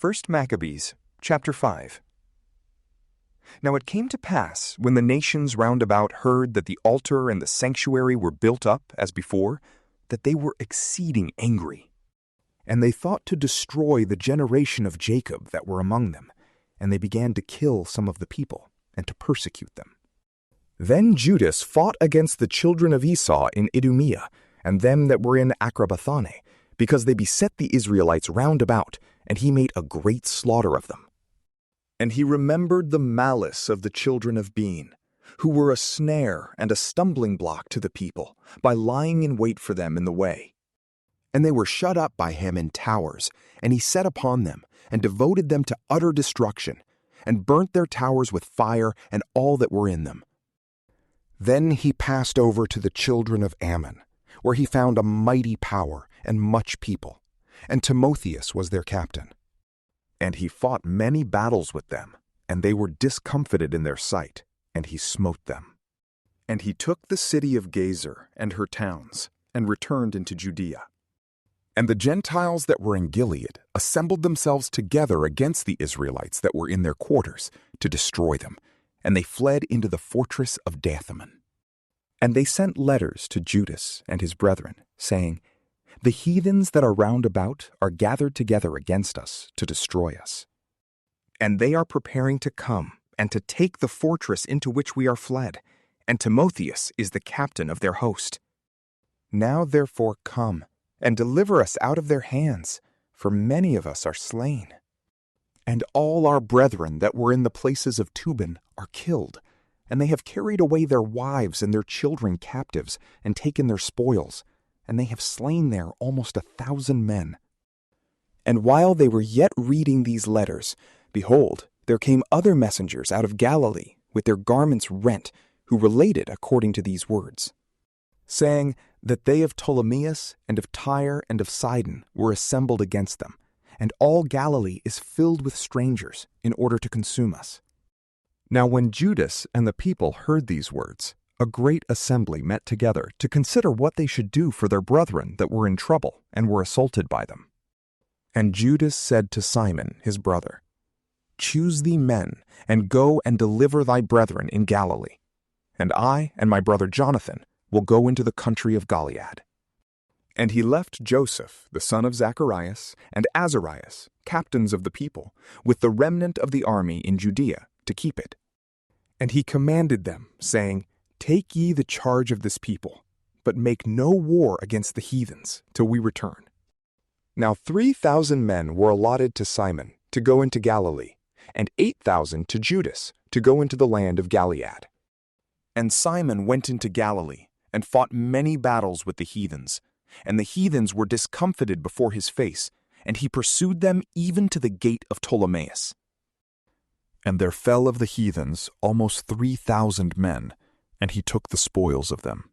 1 Maccabees, chapter 5. Now it came to pass, when the nations round about heard that the altar and the sanctuary were built up as before, that they were exceeding angry. And they thought to destroy the generation of Jacob that were among them, and they began to kill some of the people, and to persecute them. Then Judas fought against the children of Esau in Idumea, and them that were in Acrabathane, because they beset the Israelites round about, and he made a great slaughter of them. And he remembered the malice of the children of Bean, who were a snare and a stumbling block to the people, by lying in wait for them in the way. And they were shut up by him in towers, and he set upon them, and devoted them to utter destruction, and burnt their towers with fire and all that were in them. Then he passed over to the children of Ammon, where he found a mighty power and much people, and Timotheus was their captain. And he fought many battles with them, and they were discomfited in their sight, and he smote them. And he took the city of Gezer and her towns, and returned into Judea. And the Gentiles that were in Gilead assembled themselves together against the Israelites that were in their quarters, to destroy them, and they fled into the fortress of Dathaman. And they sent letters to Judas and his brethren, saying, The heathens that are round about are gathered together against us to destroy us. And they are preparing to come, and to take the fortress into which we are fled, and Timotheus is the captain of their host. Now therefore come, and deliver us out of their hands, for many of us are slain. And all our brethren that were in the places of Tubin are killed, and they have carried away their wives and their children captives, and taken their spoils, and they have slain there almost 1,000 men. And while they were yet reading these letters, behold, there came other messengers out of Galilee, with their garments rent, who related according to these words, saying that they of Ptolemais and of Tyre and of Sidon were assembled against them, and all Galilee is filled with strangers, in order to consume us. Now when Judas and the people heard these words, a great assembly met together to consider what they should do for their brethren that were in trouble and were assaulted by them. And Judas said to Simon his brother, Choose thee men, and go and deliver thy brethren in Galilee, and I and my brother Jonathan will go into the country of Gilead. And he left Joseph, the son of Zacharias, and Azarias, captains of the people, with the remnant of the army in Judea, to keep it. And he commanded them, saying, Take ye the charge of this people, but make no war against the heathens, till we return. Now 3,000 men were allotted to Simon to go into Galilee, and 8,000 to Judas to go into the land of Gilead. And Simon went into Galilee, and fought many battles with the heathens, and the heathens were discomfited before his face, and he pursued them even to the gate of Ptolemais. And there fell of the heathens almost 3,000 men, and he took the spoils of them.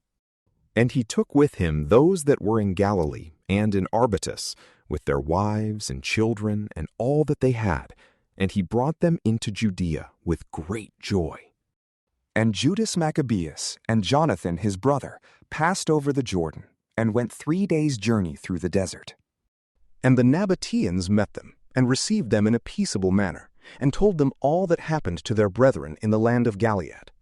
And he took with him those that were in Galilee and in Arbutus, with their wives and children and all that they had, and he brought them into Judea with great joy. And Judas Maccabeus and Jonathan his brother passed over the Jordan, and went 3 days' journey through the desert. And the Nabateans met them, and received them in a peaceable manner, and told them all that happened to their brethren in the land of Gilead,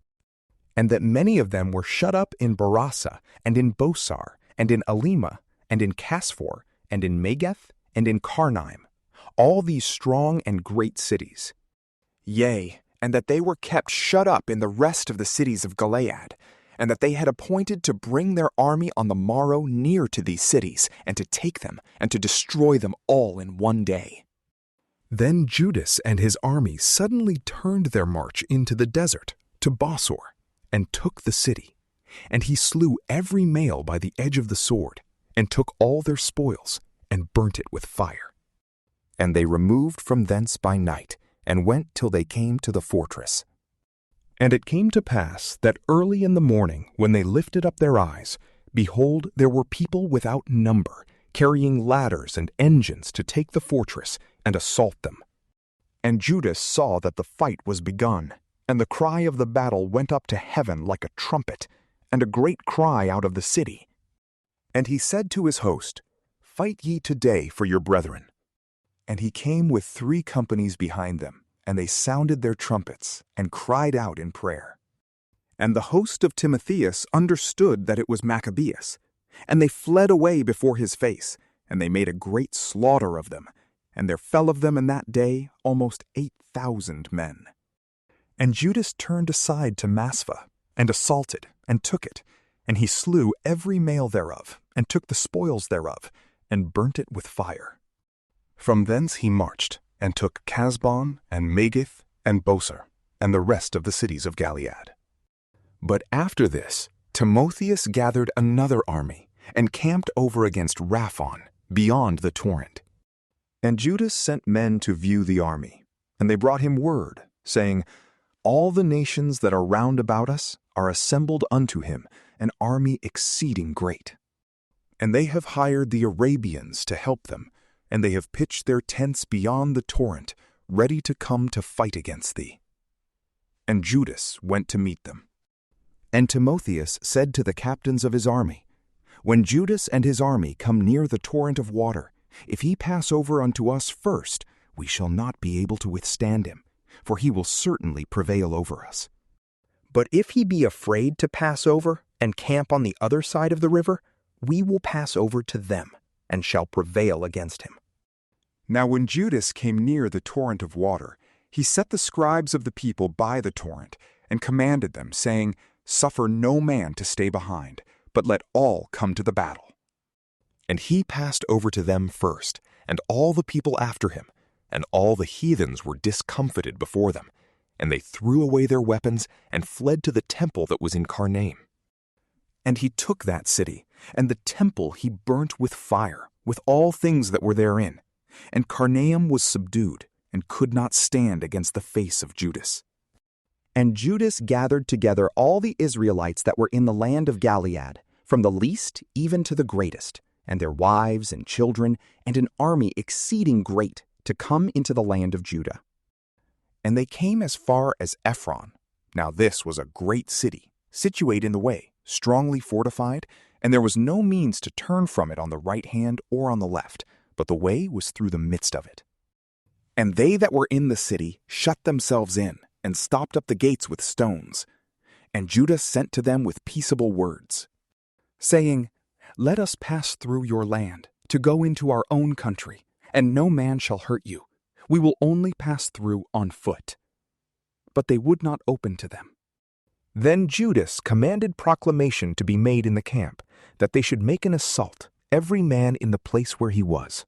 and that many of them were shut up in Barasa, and in Bosar, and in Alima, and in Casphor, and in Megeth, and in Karnaim, all these strong and great cities. Yea, and that they were kept shut up in the rest of the cities of Gilead, and that they had appointed to bring their army on the morrow near to these cities, and to take them, and to destroy them all in one day. Then Judas and his army suddenly turned their march into the desert, to Bosor, and took the city. And he slew every male by the edge of the sword, and took all their spoils, and burnt it with fire. And they removed from thence by night, and went till they came to the fortress. And it came to pass that early in the morning, when they lifted up their eyes, behold, there were people without number, carrying ladders and engines to take the fortress and assault them. And Judas saw that the fight was begun, and the cry of the battle went up to heaven like a trumpet, and a great cry out of the city. And he said to his host, Fight ye today for your brethren. And he came with 3 companies behind them, and they sounded their trumpets and cried out in prayer. And the host of Timotheus understood that it was Maccabees, and they fled away before his face, and they made a great slaughter of them, and there fell of them in that day almost 8,000 men. And Judas turned aside to Masphah, and assaulted, and took it, and he slew every male thereof, and took the spoils thereof, and burnt it with fire. From thence he marched, and took Casbon, and Magith, and Boser, and the rest of the cities of Gilead. But after this, Timotheus gathered another army, and camped over against Raphon, beyond the torrent. And Judas sent men to view the army, and they brought him word, saying, All the nations that are round about us are assembled unto him, an army exceeding great. And they have hired the Arabians to help them, and they have pitched their tents beyond the torrent, ready to come to fight against thee. And Judas went to meet them. And Timotheus said to the captains of his army, When Judas and his army come near the torrent of water, if he pass over unto us first, we shall not be able to withstand him, for he will certainly prevail over us. But if he be afraid to pass over and camp on the other side of the river, we will pass over to them, and shall prevail against him. Now when Judas came near the torrent of water, he set the scribes of the people by the torrent, and commanded them, saying, Suffer no man to stay behind, but let all come to the battle. And he passed over to them first, and all the people after him, and all the heathens were discomfited before them, and they threw away their weapons, and fled to the temple that was in Carnaim. And he took that city, and the temple he burnt with fire, with all things that were therein. And Carnaim was subdued, and could not stand against the face of Judas. And Judas gathered together all the Israelites that were in the land of Gilead, from the least even to the greatest, and their wives and children, and an army exceeding great, to come into the land of Judah. And they came as far as Ephron. Now this was a great city, situate in the way, strongly fortified, and there was no means to turn from it on the right hand or on the left, but the way was through the midst of it. And they that were in the city shut themselves in, and stopped up the gates with stones. And Judah sent to them with peaceable words, saying, Let us pass through your land, to go into our own country, and no man shall hurt you. We will only pass through on foot. But they would not open to them. Then Judas commanded proclamation to be made in the camp, that they should make an assault, every man in the place where he was.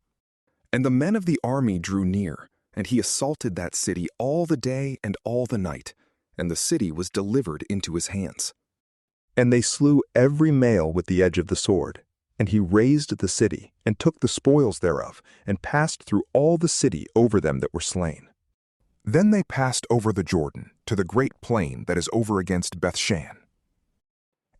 And the men of the army drew near, and he assaulted that city all the day and all the night, and the city was delivered into his hands. And they slew every male with the edge of the sword, and he razed the city, and took the spoils thereof, and passed through all the city over them that were slain. Then they passed over the Jordan, to the great plain that is over against Bethshan.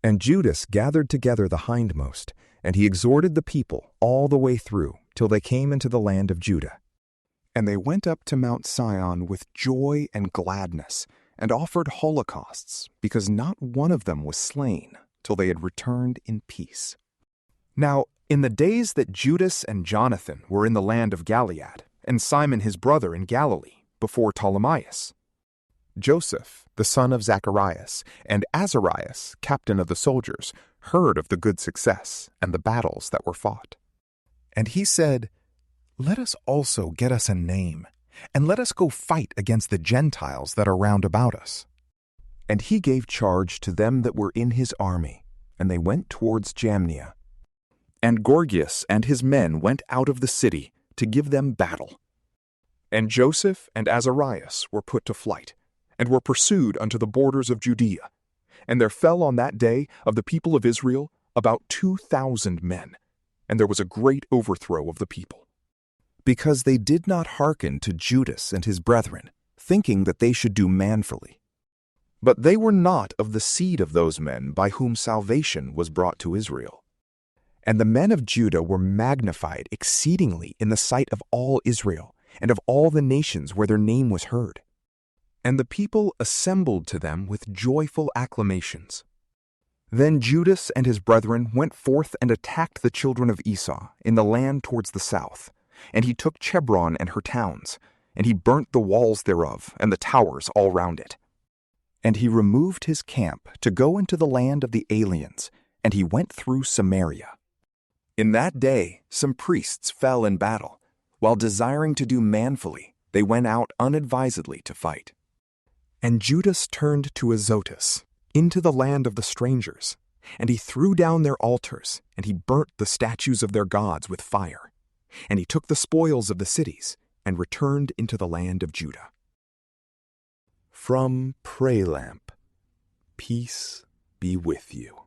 And Judas gathered together the hindmost, and he exhorted the people all the way through, till they came into the land of Judah. And they went up to Mount Sion with joy and gladness, and offered holocausts, because not one of them was slain, till they had returned in peace. Now, in the days that Judas and Jonathan were in the land of Gilead, and Simon his brother in Galilee, before Ptolemaios, Joseph, the son of Zacharias, and Azarias, captain of the soldiers, heard of the good success and the battles that were fought. And he said, Let us also get us a name, and let us go fight against the Gentiles that are round about us. And he gave charge to them that were in his army, and they went towards Jamnia. And Gorgias and his men went out of the city to give them battle. And Joseph and Azarias were put to flight, and were pursued unto the borders of Judea. And there fell on that day of the people of Israel about 2,000 men, and there was a great overthrow of the people. Because they did not hearken to Judas and his brethren, thinking that they should do manfully. But they were not of the seed of those men by whom salvation was brought to Israel. And the men of Judah were magnified exceedingly in the sight of all Israel, and of all the nations where their name was heard. And the people assembled to them with joyful acclamations. Then Judas and his brethren went forth and attacked the children of Esau in the land towards the south, And he took Chebron and her towns, and he burnt the walls thereof and the towers all round it. And he removed his camp to go into the land of the aliens, and he went through Samaria. In that day some priests fell in battle. While desiring to do manfully, they went out unadvisedly to fight. And Judas turned to Azotus, into the land of the strangers, and he threw down their altars, and he burnt the statues of their gods with fire. And he took the spoils of the cities, and returned into the land of Judah. From PrayLamp, peace be with you.